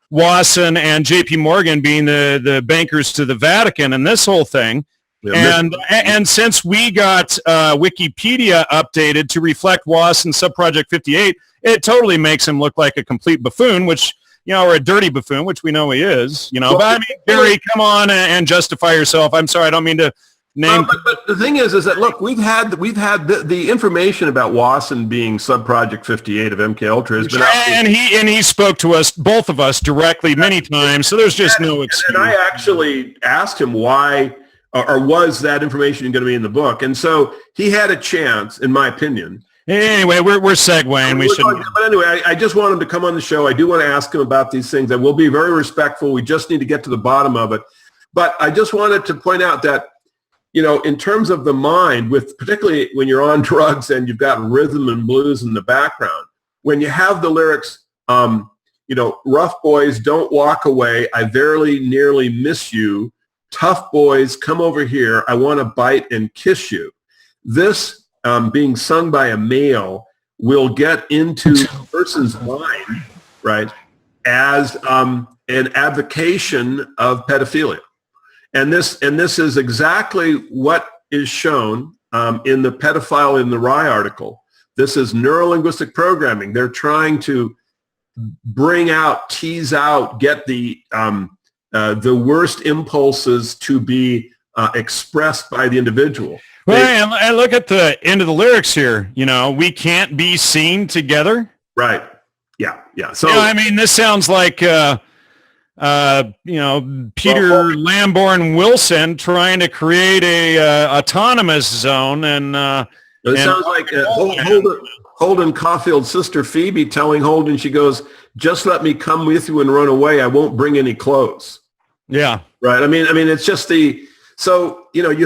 Wasson and J.P. Morgan being the bankers to the Vatican and this whole thing. Yeah, and since we got Wikipedia updated to reflect Wasson Subproject 58, it totally makes him look like a complete buffoon, which, or a dirty buffoon, which we know he is, But I mean, Gary, come on and justify yourself. I'm sorry, I don't mean to name. But the thing is that look, we've had the information about Wasson being Subproject 58 of MKUltra has been out. And he spoke to us, both of us, directly many times. So there's just no excuse. And I actually asked him why, or was that information going to be in the book? And so he had a chance, in my opinion. Anyway, we're segueing. But anyway, I just want him to come on the show. I do want to ask him about these things. I will be very respectful. We just need to get to the bottom of it. But I just wanted to point out that, in terms of the mind, particularly when you're on drugs and you've got rhythm and blues in the background, when you have the lyrics, rough boys, don't walk away, I verily nearly miss you, tough boys, come over here, I want to bite and kiss you. This being sung by a male will get into the person's mind, right, as an advocation of pedophilia. And this is exactly what is shown in the Pedophile in the Rye article. This is neurolinguistic programming. They're trying to tease out, get the worst impulses to be expressed by the individual. Well, and look at the end of the lyrics here. We can't be seen together. Right. Yeah. So I mean, this sounds like. Peter Lamborn Wilson trying to create a autonomous zone, and it sounds like Holden Caulfield's sister Phoebe telling Holden, she goes, "Just let me come with you and run away. I won't bring any clothes." Yeah, right. I mean, it's just you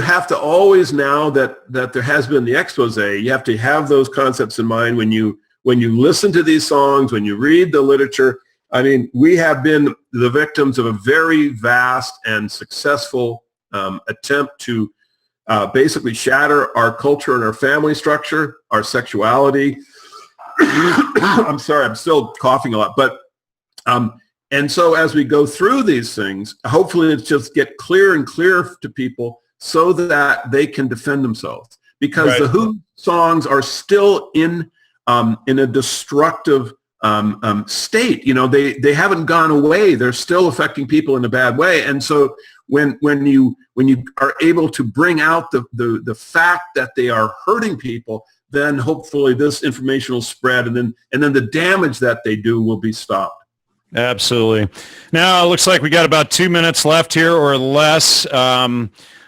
have to always, now that there has been the expose, you have to have those concepts in mind when you listen to these songs, when you read the literature. I mean, we have been the victims of a very vast and successful attempt to basically shatter our culture and our family structure, our sexuality. I'm sorry, I'm still coughing a lot. But and so as we go through these things, hopefully it's just get clearer and clearer to people so that they can defend themselves. Because the Who songs are still in a destructive state. They haven't gone away. They're still affecting people in a bad way. And so when you are able to bring out the fact that they are hurting people, then hopefully this information will spread, and then the damage that they do will be stopped. Absolutely. Now it looks like we got about 2 minutes left here or less.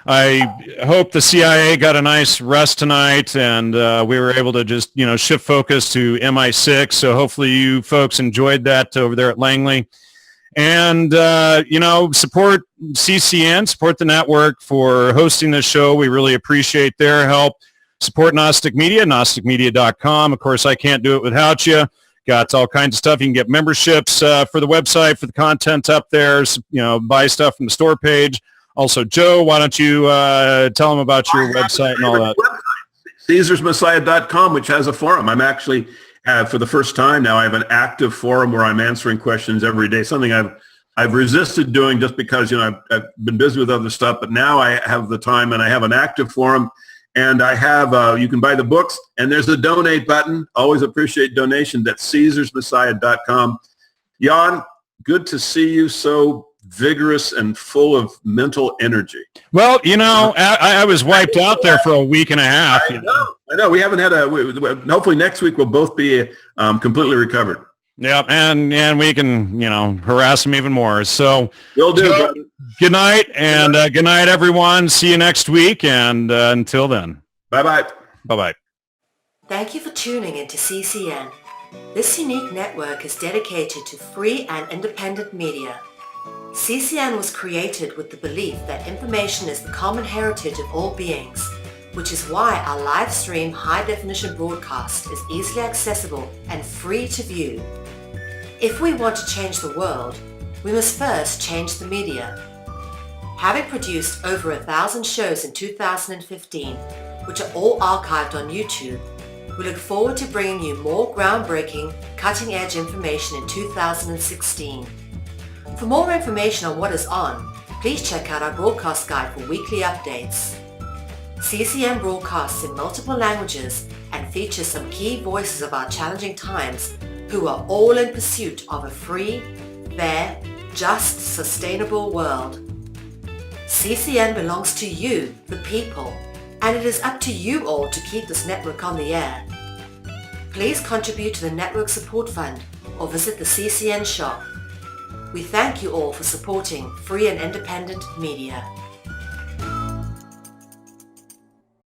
I hope the CIA got a nice rest tonight, and we were able to just, shift focus to MI6. So hopefully you folks enjoyed that over there at Langley. And, support CCN, support the network for hosting this show. We really appreciate their help. Support Gnostic Media, gnosticmedia.com. Of course, I can't do it without you. Got all kinds of stuff. You can get memberships for the website, for the content up there, buy stuff from the store page. Also, Joe, why don't you tell them about your website and all that? CaesarsMessiah.com, which has a forum. I'm actually, for the first time now, I have an active forum where I'm answering questions every day, something I've resisted doing just because, I've been busy with other stuff, but now I have the time and I have an active forum. And I have, you can buy the books, and there's a donate button. Always appreciate donations at CaesarsMessiah.com. Jan, good to see you so vigorous and full of mental energy. Well, I was wiped out there for a week and a half. I know. We haven't had hopefully next week we'll both be completely recovered. Yeah, and we can, harass them even more. So Will do. Joe, good night, and good night, everyone. See you next week, and until then. Bye-bye. Bye-bye. Thank you for tuning into CCN. This unique network is dedicated to free and independent media. CCN was created with the belief that information is the common heritage of all beings, which is why our live stream high-definition broadcast is easily accessible and free to view. If we want to change the world, we must first change the media. Having produced over 1,000 shows in 2015, which are all archived on YouTube, we look forward to bringing you more groundbreaking, cutting-edge information in 2016. For more information on what is on, please check out our broadcast guide for weekly updates. CCN broadcasts in multiple languages and features some key voices of our challenging times who are all in pursuit of a free, fair, just, sustainable world. CCN belongs to you, the people, and it is up to you all to keep this network on the air. Please contribute to the Network Support Fund or visit the CCN shop. We thank you all for supporting free and independent media.